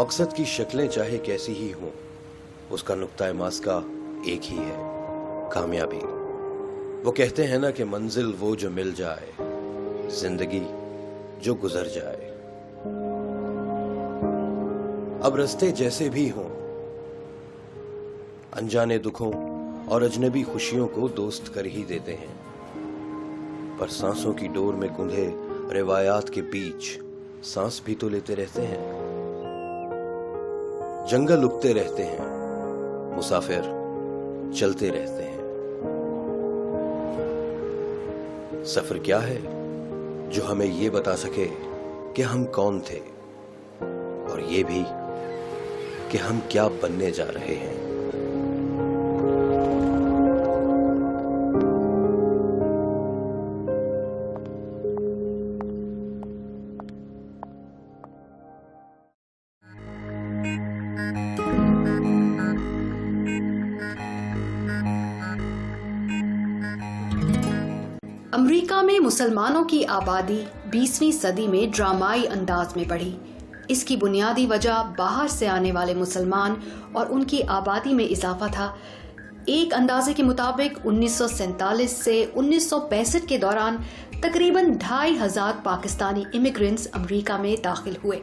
मकसद की शक्लें चाहे कैसी ही हों, उसका नुक्ता मास्का एक ही है, कामयाबी। वो कहते हैं ना कि मंजिल वो जो मिल जाए, जिंदगी जो गुजर जाए। अब रास्ते जैसे भी हों, अनजाने दुखों और अजनबी खुशियों को दोस्त कर ही देते हैं, पर सांसों की डोर में गुंधे रिवायात के बीच सांस भी तो लेते रहते हैं। जंगल उगते रहते हैं, मुसाफिर चलते रहते हैं। सफर क्या है जो हमें ये बता सके कि हम कौन थे, और ये भी कि हम क्या बनने जा रहे हैं। अमेरिका में मुसलमानों की आबादी 20वीं सदी में ड्रामाई अंदाज में बढ़ी। इसकी बुनियादी वजह बाहर से आने वाले मुसलमान और उनकी आबादी में इजाफा था। एक अंदाजे के मुताबिक 1947 से 1965 के दौरान तकरीबन 2500 पाकिस्तानी इमिग्रेंट्स अमेरिका में दाखिल हुए।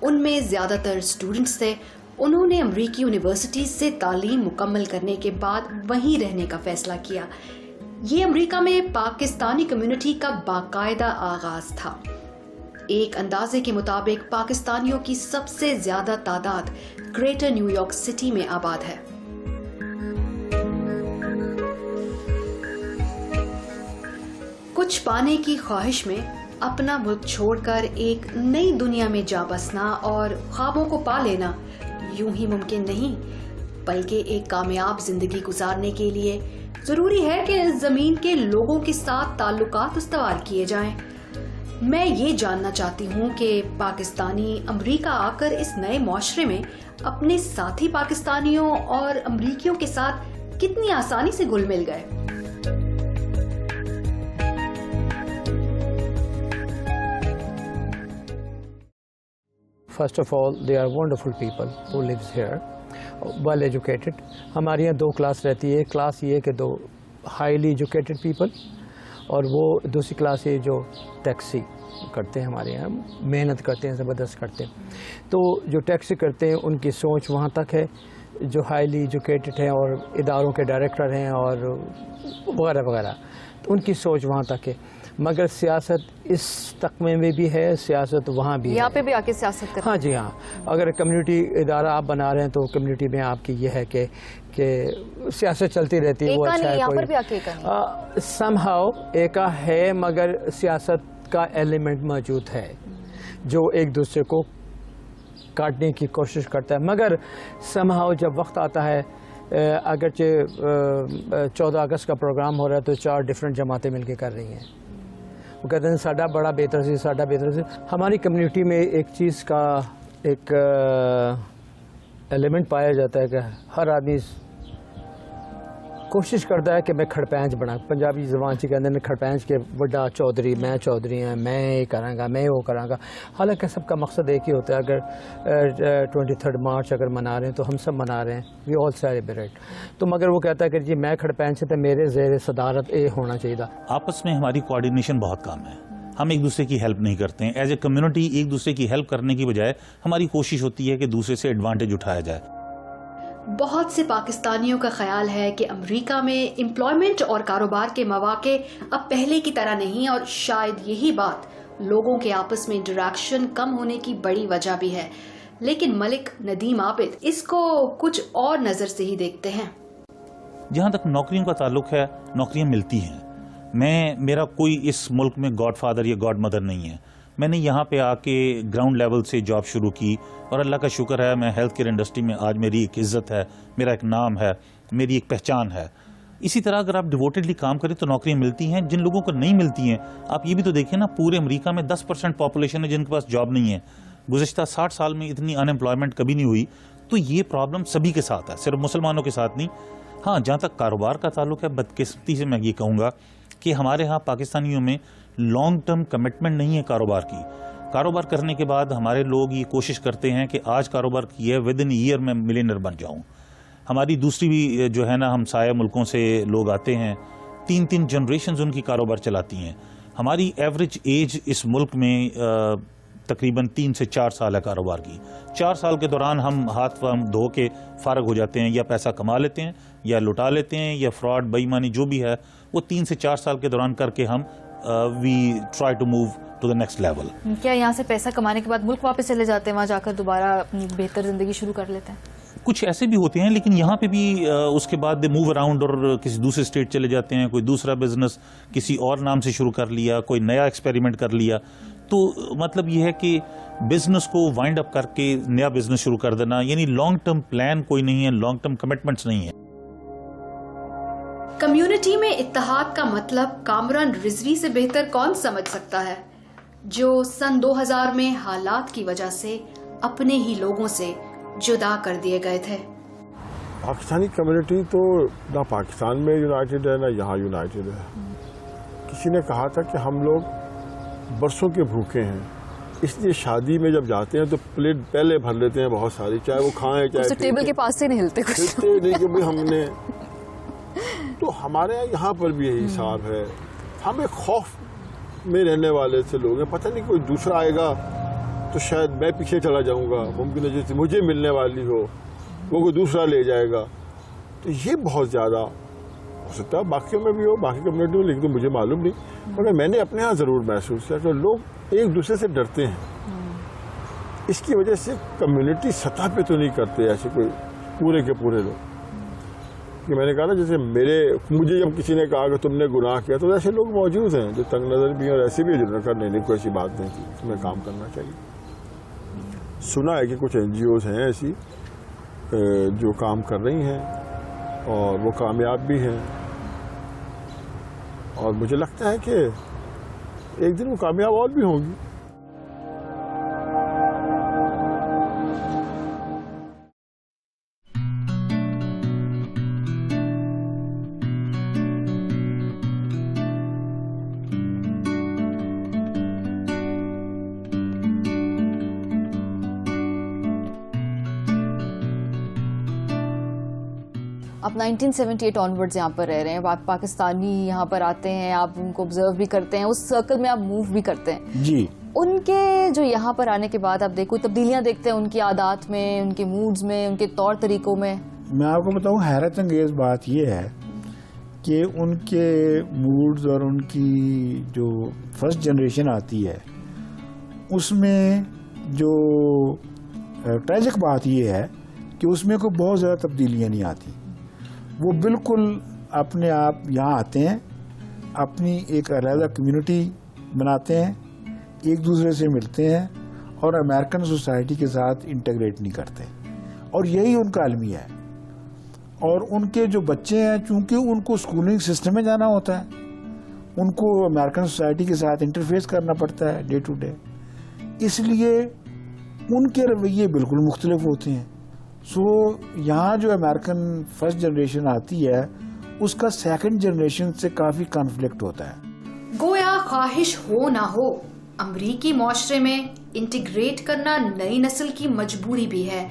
उनमें ज्यादातर स्टूडेंट्स थे। उन्होंने अमेरिकी यूनिवर्सिटीज से तालीम मुकम्मल करने के बाद वहीं रहने का फैसला किया। ये अमेरिका में पाकिस्तानी कम्युनिटी का बाकायदा आगाज था। एक अंदाजे के मुताबिक पाकिस्तानियों की सबसे ज्यादा तादाद ग्रेटर न्यूयॉर्क सिटी में आबाद है। कुछ पाने की ख्वाहिश में अपना मुल्क छोड़कर एक नई दुनिया में जा बसना और ख्वाबों को पा लेना यूं ही मुमकिन नहीं, बल्कि एक कामयाब जिंदगी गुजारने के लिए जरूरी है कि जमीन के लोगों के साथ ताल्लुकात इस्तवार किए जाएं। मैं ये जानना चाहती हूँ कि पाकिस्तानी अमेरिका आकर इस नए माशरे में अपने साथी पाकिस्तानियों और अमेरिकियों के साथ कितनी आसानी से घुल मिल गए। First of all, they are wonderful people who lives here, well educated. हमारे यहाँ दो क्लास रहती है। क्लास ये कि दो हाईली एजुकेटेड पीपल, और वो दूसरी क्लास ये जो टैक्सी करते हैं, हमारे यहाँ मेहनत करते हैं, ज़बरदस्त करते हैं। तो जो टैक्सी करते हैं उनकी सोच वहाँ तक है, जो हाईली एजुकेटेड हैं और इदारों के डायरेक्टर हैं और वगैरह वगैरह, तो उनकी सोच वहाँ तक है। मगर सियासत इस तकमे में भी है, सियासत वहाँ भी यहाँ पे भी आके सियासत करते हैं। हाँ जी हाँ, अगर कम्युनिटी इदारा आप बना रहे हैं तो कम्युनिटी में आपकी ये है कि सियासत चलती रहती है। वो अच्छा है, यहाँ पर भी आके समहाउ एका है, मगर सियासत का एलिमेंट मौजूद है जो एक दूसरे को काटने की कोशिश करता है। मगर समहाउ जब वक्त आता है, अगरचे 14 अगस्त का प्रोग्राम हो रहा है तो 4 डिफरेंट जमातें मिलकर कर रही हैं। वो कहते हैं साडा बड़ा बेहतर से, साडा बेहतर से। हमारी कम्युनिटी में एक चीज़ का एक एलिमेंट पाया जाता है कि हर आदमी कोशिश करता है कि मैं खड़पैंच बना। पंजाबी ज़बान से कहते हैं खड़पैंच के वड्डा चौधरी, मैं चौधरी हैं, मैं ये करांगा, मैं वो करांगा। हालांकि सबका मकसद एक ही होता है। अगर 23 मार्च अगर मना रहे हैं तो हम सब मना रहे हैं, वी ऑल सेलिब्रेट। तो मगर वो कहता है कि जी मैं खड़पैंच है तो मेरे ज़ेर सदारत ये होना चाहिए। आपस में हमारी कोऑर्डिनेशन बहुत कम है, हम एक दूसरे की हेल्प नहीं करते हैं। एज ए कम्युनिटी एक दूसरे की हेल्प करने की बजाय हमारी कोशिश होती है कि दूसरे से एडवांटेज उठाया जाए। बहुत से पाकिस्तानियों का ख्याल है कि अमेरिका में एम्प्लॉयमेंट और कारोबार के मौके अब पहले की तरह नहीं, और शायद यही बात लोगों के आपस में इंटरेक्शन कम होने की बड़ी वजह भी है। लेकिन मलिक नदीम आबिद इसको कुछ और नजर से ही देखते हैं। जहाँ तक नौकरियों का ताल्लुक है, नौकरियाँ मिलती हैं। मेरा कोई इस मुल्क में गॉड फादर या गॉड मदर नहीं है। मैंने यहाँ पे आके ग्राउंड लेवल से जॉब शुरू की, और अल्लाह का शुक्र है मैं हेल्थ केयर इंडस्ट्री में आज मेरी एक इज्जत है, मेरा एक नाम है, मेरी एक पहचान है। इसी तरह अगर आप डिवोटेडली काम करें तो नौकरियाँ मिलती हैं। जिन लोगों को नहीं मिलती हैं, आप ये भी तो देखें ना, पूरे अमेरिका में 10% पॉपुलेशन है जिनके पास जॉब नहीं है। गुज़िश्ता 60 साल में इतनी अनएम्प्लॉयमेंट कभी नहीं हुई। तो ये प्रॉब्लम सभी के साथ है, सिर्फ मुसलमानों के साथ नहीं। हाँ, जहाँ तक कारोबार का ताल्लुक है, बदकिस्मती से मैं ये कहूँगा कि हमारे यहाँ पाकिस्तानियों में लॉन्ग टर्म कमिटमेंट नहीं है कारोबार की। کاروبار کرنے کے بعد ہمارے لوگ یہ کوشش کرتے ہیں کہ آج کاروبار کیا ہے ود ان ایئر میں ملینئر بن جاؤں. ہماری دوسری بھی جو ہے نا ہمسایہ ملکوں سے لوگ آتے ہیں, 3 جنریشنز ان کی کاروبار چلاتی ہیں. ہماری ایوریج ایج اس ملک میں تقریباً 3 سے 4 سال ہے کاروبار کی. 4 سال کے دوران ہم ہاتھ دھو کے فارغ ہو جاتے ہیں, یا پیسہ کما لیتے ہیں یا لٹا لیتے ہیں, یا فراڈ بے ایمانی جو بھی ہے وہ 3 سے 4 سال کے دوران کر کے ہم we try to move to the next level. کیا یہاں سے پیسہ کمانے کے بعد ملک واپس چلے جاتے ہیں, وہاں جا کر دوبارہ اپنی بہتر زندگی شروع کر لیتے ہیں؟ کچھ ایسے بھی ہوتے ہیں, لیکن یہاں پہ بھی اس کے بعد دے موو اراؤنڈ اور کسی دوسرے اسٹیٹ چلے جاتے ہیں. کوئی دوسرا بزنس کسی اور نام سے شروع کر لیا, کوئی نیا ایکسپیریمنٹ کر لیا. تو مطلب یہ ہے کہ بزنس کو وائنڈ اپ کر کے نیا بزنس شروع کر دینا, یعنی لانگ ٹرم پلان کوئی نہیں ہے, لانگ ٹرم کمٹمنٹس نہیں ہیں. کمیونٹی میں اتحاد کا مطلب کامران رضوی سے بہتر کون سمجھ سکتا ہے, جو سن 2000 میں حالات کی وجہ سے اپنے ہی لوگوں سے جدا کر دیے گئے تھے. پاکستانی کمیونٹی تو نہ پاکستان میں یونائٹڈ ہے نہ یہاں یونائٹڈ ہے. کسی نے کہا تھا کہ ہم لوگ برسوں کے بھوکے ہیں, اس لیے شادی میں جب جاتے ہیں تو پلیٹ پہلے بھر لیتے ہیں بہت ساری, چاہے وہ کھائیں چاہے ٹیبل کے پاس سے نہیں ہلتے نہیں کہ ہم نے. تو ہمارے یہاں پر بھی یہی حساب ہے. ہم ایک خوف میں رہنے والے سے لوگ ہیں, پتہ نہیں کوئی دوسرا آئے گا تو شاید میں پیچھے چلا جاؤں گا, ممکن ہے جیسے مجھے ملنے والی ہو وہ کوئی دوسرا لے جائے گا. تو یہ بہت زیادہ ہو سکتا ہے باقیوں میں بھی ہو, باقی کمیونٹی میں, لیکن تو مجھے معلوم نہیں, مگر میں نے اپنے ہاں ضرور محسوس کیا کہ لوگ ایک دوسرے سے ڈرتے ہیں. اس کی وجہ سے کمیونٹی سطح پہ تو نہیں کرتے ایسے کوئی پورے کے پورے لوگ. کہ میں نے کہا نا جیسے مجھے جب کسی نے کہا کہ تم نے گناہ کیا, تو ایسے لوگ موجود ہیں جو تنگ نظر بھی ہیں اور ایسے بھی جنہوں نے کہا نہیں کوئی ایسی بات نہیں تھی, اس میں کام کرنا چاہیے. سنا ہے کہ کچھ NGOs ہیں ایسی جو کام کر رہی ہیں اور وہ کامیاب بھی ہیں, اور مجھے لگتا ہے کہ ایک دن وہ کامیاب اور بھی ہوں گی. آپ 1978 آنورڈز یہاں پر رہ رہے ہیں, آپ پاکستانی یہاں پر آتے ہیں, آپ ان کو آبزرو بھی کرتے ہیں, اس سرکل میں آپ موو بھی کرتے ہیں. جی. ان کے جو یہاں پر آنے کے بعد آپ دیکھو تبدیلیاں دیکھتے ہیں ان کی عادات میں, ان کے موڈز میں, ان کے طور طریقوں میں؟ میں آپ کو بتاؤں حیرت انگیز بات یہ ہے کہ ان کے موڈز اور ان کی جو فرسٹ جنریشن آتی ہے اس میں جو ٹریجک بات یہ ہے کہ اس میں کوئی بہت زیادہ تبدیلیاں نہیں آتی. وہ بالکل اپنے آپ یہاں آتے ہیں, اپنی ایک علیحدہ کمیونٹی بناتے ہیں, ایک دوسرے سے ملتے ہیں اور امریکن سوسائٹی کے ساتھ انٹیگریٹ نہیں کرتے, اور یہی ان کا المیہ ہے. اور ان کے جو بچے ہیں چونکہ ان کو سکولنگ سسٹم میں جانا ہوتا ہے, ان کو امریکن سوسائٹی کے ساتھ انٹرفیس کرنا پڑتا ہے ڈے ٹو ڈے, اس لیے ان کے رویے بالکل مختلف ہوتے ہیں. سو یہاں جو امریکن فرسٹ جنریشن آتی ہے اس کا سیکنڈ جنریشن سے کافی کانفلکٹ ہوتا ہے. گویا خواہش ہو نہ ہو امریکی معاشرے میں انٹیگریٹ کرنا نئی نسل کی مجبوری بھی ہے.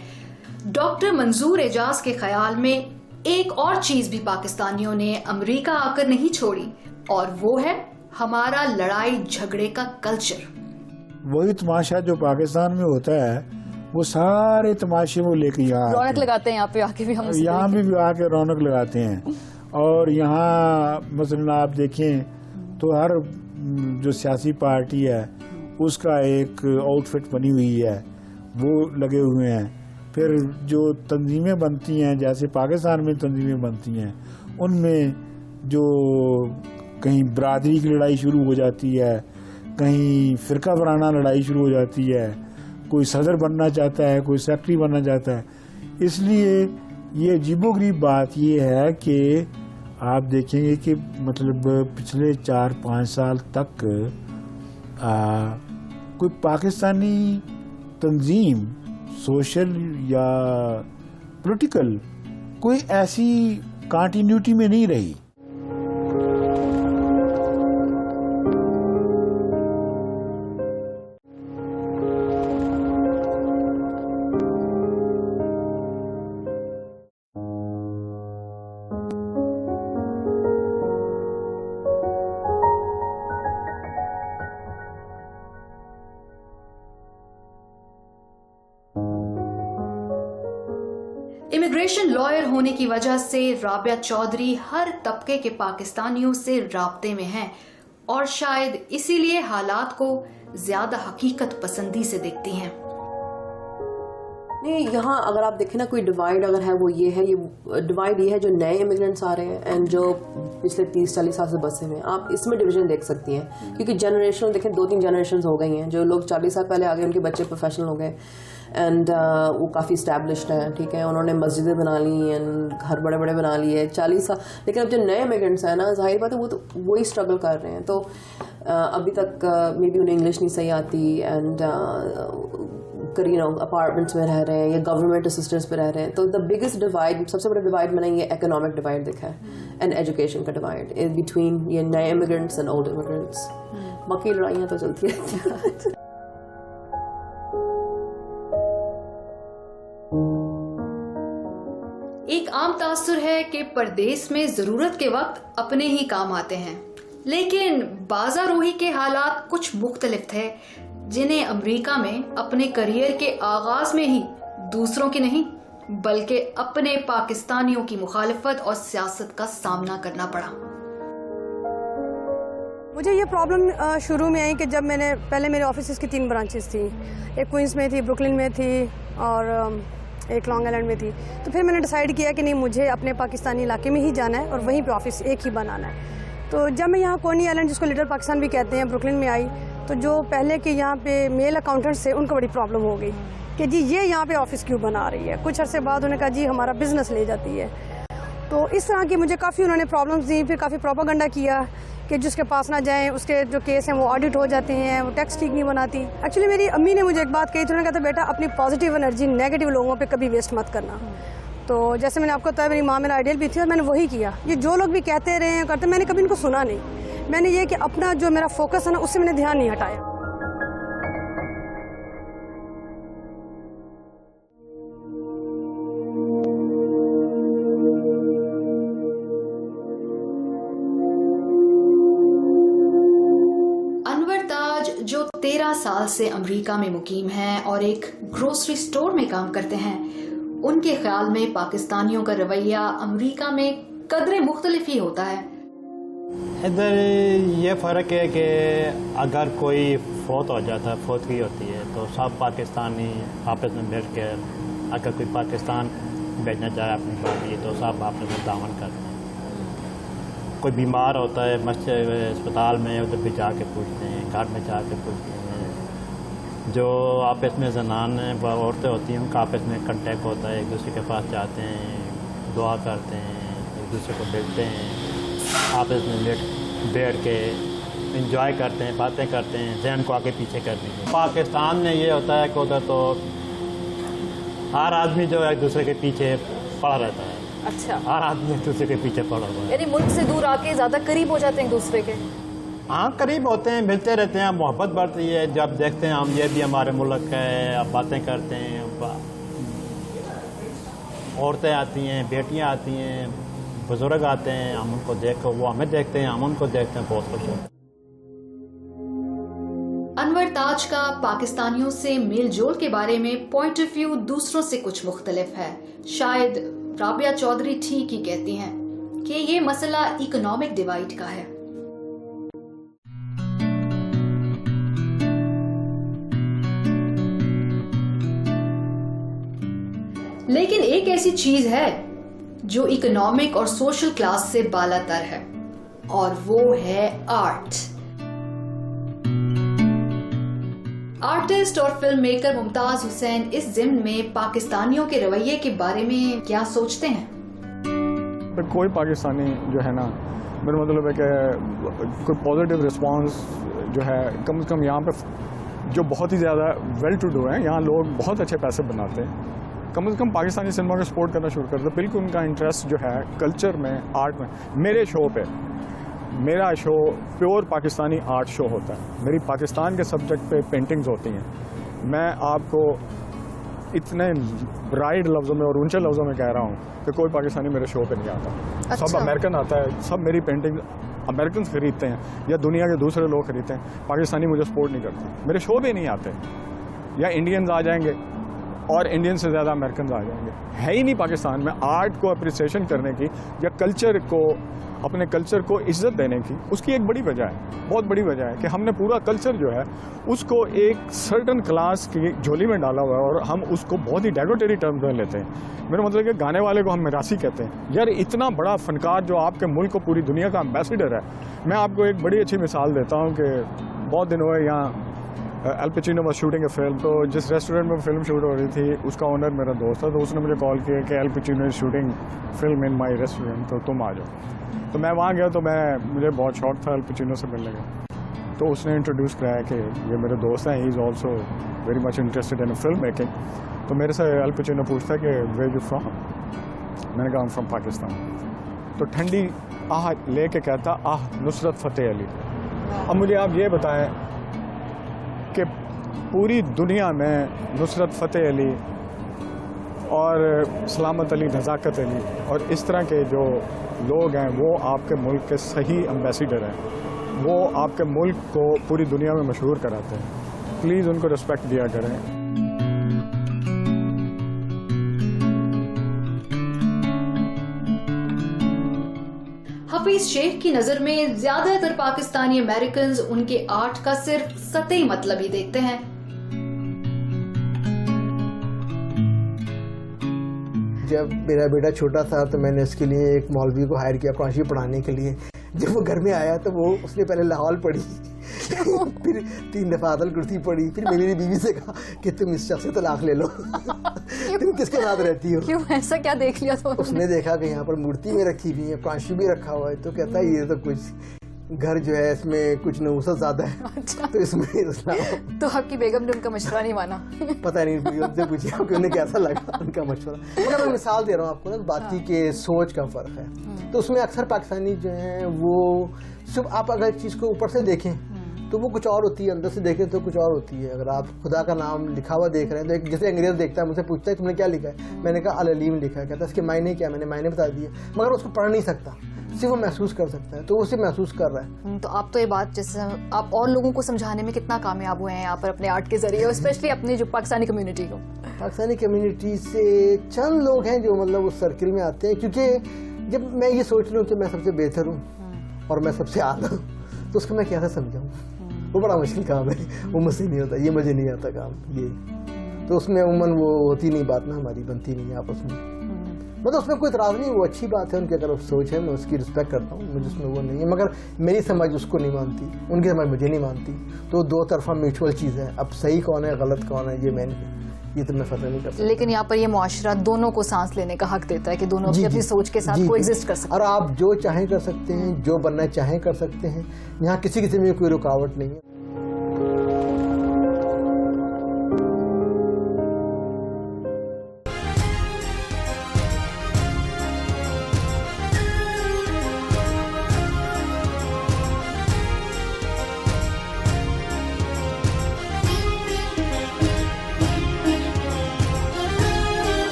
ڈاکٹر منظور اعجاز کے خیال میں ایک اور چیز بھی پاکستانیوں نے امریکہ آ کر نہیں چھوڑی, اور وہ ہے ہمارا لڑائی جھگڑے کا کلچر. وہی تماشا جو پاکستان میں ہوتا ہے وہ سارے تماشے وہ لے کے یہاں رونق لگاتے ہیں, یہاں پہ آ کے بھی ہم یہاں بھی آ کے رونق لگاتے ہیں. اور یہاں مثلا آپ دیکھیں تو ہر جو سیاسی پارٹی ہے اس کا ایک آؤٹ فٹ بنی ہوئی ہے, وہ لگے ہوئے ہیں. پھر جو تنظیمیں بنتی ہیں جیسے پاکستان میں تنظیمیں بنتی ہیں ان میں جو کہیں برادری کی لڑائی شروع ہو جاتی ہے, کہیں فرقہ وارانہ لڑائی شروع ہو جاتی ہے, کوئی صدر بننا چاہتا ہے, کوئی سیکرٹری بننا چاہتا ہے. اس لیے یہ عجیب و غریب بات یہ ہے کہ آپ دیکھیں گے کہ مطلب پچھلے 4-5 سال تک کوئی پاکستانی تنظیم سوشل یا پولیٹیکل کوئی ایسی کنٹینیوٹی میں نہیں رہی. इमिग्रेशन लॉयर होने की वजह से राबिया चौधरी हर तबके के पाकिस्तानियों से राब्ते में हैं और शायद इसीलिए हालात को ज्यादा हकीकत पसंदी से देखती हैं। नहीं, यहाँ अगर आप देखें ना, कोई डिवाइड अगर है वो ये है, ये डिवाइड ये है जो नए इमिग्रेंट्स आ रहे हैं एंड जो पिछले 30-40 साल से बसे हुए हैं, आप इसमें डिवीजन देख सकती हैं। क्योंकि जनरेशन देखें, 2-3 जनरेशन हो गई हैं। जो लोग 40 साल पहले आ गए उनके बच्चे प्रोफेशनल हो गए एंड वो काफ़ी इस्टेब्लिश्ड हैं, ठीक है, उन्होंने मस्जिदें बना ली एंड घर बड़े बड़े बना लिए 40 साल। लेकिन अब जो नए इमिग्रेंट्स हैं ना, जाहिर बात है वो तो वही स्ट्रगल कर रहे हैं। तो अभी तक मे बी उन्हें इंग्लिश नहीं सही आती एंड अपार्टमेंट्स में रह रहे हैं या गवर्नमेंट असिस्टेंस पे रह रहे हैं। तो द बिगेस्ट डिवाइड, सबसे बड़ा डिवाइड मैंने ये इकोनॉमिक डिवाइड देखा है एंड एजुकेशन का डिवाइड इन बिटवीन ये नए इमिग्रेंट्स एंड ओल्ड इमिग्रेंट्स। बाकी लड़ाइयाँ तो चलती रहती हैं। एक आम तासुर है कि परदेस में जरूरत के वक्त अपने ही काम आते हैं, लेकिन बाजारोही के हालात कुछ मुख्तलिफ थे, जिन्हें अमेरिका में अपने करियर के आगाज में ही दूसरों की नहीं बल्कि अपने पाकिस्तानियों की मुखालिफत और सियासत का सामना करना पड़ा। मुझे ये प्रॉब्लम शुरू में आई कि जब पहले मेरे ऑफिस की 3 ब्रांचेस थी, एक क्वींस में थी, ब्रुकलिन में थी और एक लॉन्ग आइलैंड में थी। तो फिर मैंने डिसाइड किया कि नहीं, मुझे अपने पाकिस्तानी इलाके में ही जाना है और वहीं पे ऑफिस एक ही बनाना है। तो जब मैं यहाँ कोनी आइलैंड, जिसको लिटिल पाकिस्तान भी कहते हैं, ब्रुकलिन में आई, तो जो पहले के यहाँ पे मेल अकाउंटेंट्स थे उनको बड़ी प्रॉब्लम हो गई कि जी ये यहाँ पे ऑफिस क्यों बना रही है। कुछ अरसे बाद उन्होंने कहा जी हमारा बिजनेस ले जाती है। तो इस तरह की मुझे काफ़ी उन्होंने प्रॉब्लम्स दी। फिर काफ़ी प्रोपागेंडा किया कि जिसके पास ना जाएं उसके जो केस हैं वो ऑडिट हो जाते हैं, वो टैक्स ठीक नहीं बनाती। एक्चुअली मेरी अम्मी ने मुझे एक बात कही थी, उन्होंने कहा था बेटा अपनी पॉजिटिव एनर्जी नेगेटिव लोगों पे कभी वेस्ट मत करना। तो जैसे मैंने आपको बताया, मेरी माँ मेरा आइडियल भी थी और मैंने वही किया। ये जो लोग भी कहते रहे हैं करते, मैंने कभी इनको सुना नहीं। मैंने ये कि अपना जो मेरा फोकस है ना, उससे मैंने ध्यान नहीं हटाया। जो 13 साल से अमेरिका में मुकीम हैं और एक ग्रोसरी स्टोर में काम करते हैं, उनके ख्याल में पाकिस्तानियों का रवैया अमेरिका में कदरे मुख्तलिफ ही होता है। इधर ये फ़र्क है कि अगर कोई फौत हो जाता है, फौतगी होती है, तो सब पाकिस्तानी आपस में मिल कर, अगर कोई पाकिस्तान भेजना चाहे अपनी बात, तो सब आपस में दामन करते हैं। कोई बीमार होता है मस्जिद अस्पताल में, उधर भी जाके पूछते हैं, घर में जाके पूछते हैं। जो आपस में जनान औरतें होती हैं उनका आपस में कंटेक्ट होता है, एक दूसरे के पास जाते हैं, दुआ करते हैं, एक दूसरे को मिलते हैं, आपस में बैठ के इंजॉय करते हैं, बातें करते हैं, जहन को आगे पीछे करने के। पाकिस्तान में ये होता है कि उधर तो हर आदमी जो एक दूसरे के पीछे पड़ा रहता है। अच्छा, हर आदमी एक दूसरे के पीछे पड़ा हुआ है, यानी मुल्क से दूर आके ज़्यादा करीब हो जाते हैं एक दूसरे के। हाँ, करीब होते हैं, मिलते रहते हैं, मोहब्बत बढ़ती है। जब देखते हैं हम ये भी हमारे मुल्क है, अब बातें करते हैं, औरतें आती हैं, बेटियां आती हैं, बुजुर्ग आते हैं, हम उनको देखो, वो हमें देखते हैं, हम उनको देखते हैं, बहुत खुश होते हैं। अनवर ताज का पाकिस्तानियों से मेल जोल के बारे में पॉइंट ऑफ व्यू दूसरों से कुछ मुख्तलिफ है। शायद राबिया चौधरी ठीक ही कहती हैं कि ये मसला इकोनॉमिक डिवाइड का है। लेकिन एक ऐसी चीज है जो इकोनॉमिक और सोशल क्लास से बालातर है, और वो है आर्ट। आर्टिस्ट और फिल्म मेकर मुमताज हुसैन इस जिम्न में पाकिस्तानियों के रवैये के बारे में क्या सोचते हैं? कोई पाकिस्तानी जो है ना, मेरा मतलब है कि कोई पॉजिटिव रिस्पांस जो है, कम से कम यहाँ पे जो बहुत ही ज़्यादा वेल टू डू हैं, यहाँ लोग बहुत अच्छे पैसे बनाते हैं, कम से कम पाकिस्तानी सिनेमा को सपोर्ट करना शुरू कर दो। बिल्कुल उनका इंटरेस्ट जो है कल्चर में, आर्ट में। मेरे शो पे, मेरा show pure Pakistani art show होता है। मेरी पाकिस्तान के सब्जेक्ट पे पेंटिंग्स होती हैं। मैं आपको इतने ब्राइट लफ्ज़ों में और ऊंचे लफ्ज़ों में कह रहा हूँ कि कोई पाकिस्तानी मेरे शो पे नहीं आता। अच्छा। सब अमेरिकन आता है, सब मेरी पेंटिंग अमेरिकन खरीदते हैं या दुनिया के दूसरे लोग खरीदते हैं। पाकिस्तानी मुझे सपोर्ट नहीं करते, मेरे शो पे नहीं आते। या इंडियंस आ जाएंगे اور انڈین سے زیادہ امریکنز آ جائیں گے. ہے ہی نہیں پاکستان میں آرٹ کو اپریسیشن کرنے کی یا کلچر کو, اپنے کلچر کو عزت دینے کی. اس کی ایک بڑی وجہ ہے, بہت بڑی وجہ ہے کہ ہم نے پورا کلچر جو ہے اس کو ایک سرٹن کلاس کی جھولی میں ڈالا ہوا ہے اور ہم اس کو بہت ہی ڈیگوٹری ٹرمز میں لیتے ہیں. میرا مطلب کہ گانے والے کو ہم میراثی کہتے ہیں. یار اتنا بڑا فنکار جو آپ کے ملک کو پوری دنیا کا امبیسڈر ہے. میں آپ کو ایک بڑی اچھی مثال دیتا ہوں کہ بہت دن ہوئے یہاں Al Pacino was shooting a film, تو جس ریسٹورینٹ میں فلم شوٹ ہو رہی تھی اس کا اونر میرا دوست تھا, تو اس نے مجھے کال کیا کہ ایل پچینو از شوٹنگ فلم ان مائی ریسٹورینٹ, تو تم آ جاؤ. تو میں وہاں گیا تو مجھے بہت شوق تھا ایل پچینو سے ملنے کا. تو اس نے انٹروڈیوس کرایا کہ یہ میرے دوست ہیں, he is also very much interested in film making. تو میرے سے ایل پچینو پوچھتا ہے کہ ویئر یو فرام. میں نے کہا فرام پاکستان. تو ٹھنڈی آہ لے کے کہتا آہ نصرت فتح علی. اب مجھے آپ یہ بتائیں کہ پوری دنیا میں نصرت فتح علی اور سلامت علی, نزاکت علی اور اس طرح کے جو لوگ ہیں وہ آپ کے ملک کے صحیح امبیسڈر ہیں. وہ آپ کے ملک کو پوری دنیا میں مشہور کراتے ہیں. پلیز ان کو رسپیکٹ دیا کریں. حفیظ شیخ کی نظر میں زیادہ تر پاکستانی امریکنز ان کے آرٹ کا صرف سطحی مطلب ہی دیکھتے ہیں. جب میرا بیٹا چھوٹا تھا تو میں نے اس کے لیے ایک مولوی کو ہائر کیا قرآن شریف پڑھانے کے لیے. جب وہ گھر میں آیا تو وہ اس نے پہلے لاہور پڑھی, پھر 3 دفعہ عادل کرسی پڑھی, پھر میری بیوی سے کہا کہ تم اس شخص سے طلاق لے لو, تم کس کے ساتھ رہتی ہو. کیوں ایسا کیا دیکھ لیا تو اس نے دیکھا کہ یہاں پر مورتی میں رکھی ہوئی ہے, قرآن شریف بھی رکھا ہوا ہے, تو کہتا ہے یہ تو کچھ گھر جو ہے اس میں کچھ نوسط زیادہ ہے, تو اس میں اسلام. تو آپ کی بیگم نے ان کا مشورہ نہیں مانا؟ پتہ نہیں, ان سے پوچھا کہ انہیں کیسا لگا ان کا مشورہ. میں مثال دے رہا ہوں آپ کو نا, باقی کے سوچ کا فرق ہے. تو اس میں اکثر پاکستانی جو ہیں وہ صرف آپ اگر چیز کو اوپر سے دیکھیں تو وہ کچھ اور ہوتی ہے, اندر سے دیکھیں تو کچھ اور ہوتی ہے. اگر آپ خدا کا نام لکھا ہوا دیکھ رہے ہیں تو جیسے انگریز دیکھتا ہے, مجھ سے پوچھتا ہے تم نے کیا لکھا ہے, میں نے کہا العلیم لکھا ہے. کہتا ہے اس کے معنی کیا, میں نے معنی بتا دیے, مگر اس کو پڑھ نہیں سکتا, صرف وہ محسوس کر سکتا ہے, تو اسے محسوس کر رہا ہے. تو آپ تو یہ بات جیسے آپ اور لوگوں کو سمجھانے میں کتنا کامیاب ہوئے ہیں یہاں پر اپنے آرٹ کے ذریعے, اسپیشلی اپنے جو پاکستانی کمیونٹی کو. پاکستانی کمیونٹی سے چند لوگ ہیں جو مطلب اس سرکل میں آتے ہیں, کیونکہ جب میں یہ سوچ لوں کہ میں سب سے بہتر ہوں اور میں سب سے اعلیٰ ہوں, تو اس کو میں کیسے سمجھاؤں, وہ بڑا مشکل کام ہے. وہ مجھ سے نہیں ہوتا, یہ مجھے نہیں آتا کام یہ. تو اس میں عموماً وہ ہوتی نہیں بات نا, ہماری بنتی نہیں آپس میں. مطلب اس میں کوئی اعتراض نہیں, وہ اچھی بات ہے, ان کی اگر سوچ ہے میں اس کی رسپیکٹ کرتا ہوں, مجھے اس میں وہ نہیں ہے. مگر میری سمجھ اس کو نہیں مانتی, ان کی سمجھ مجھے نہیں مانتی, تو 2 طرفہ میوچول چیز ہے. اب صحیح کون ہے غلط کون ہے یہ تو میں فتح نہیں کر سکتا. لیکن یہاں پر یہ معاشرہ دونوں کو سانس لینے کا حق دیتا ہے کہ دونوں اپنی سوچ کے ساتھ کو ایگزسٹ کر سکتے ہیں, اور آپ جو چاہیں کر سکتے ہیں, جو بننا چاہیں کر سکتے ہیں. یہاں کسی قسم کی کوئی رکاوٹ نہیں ہے.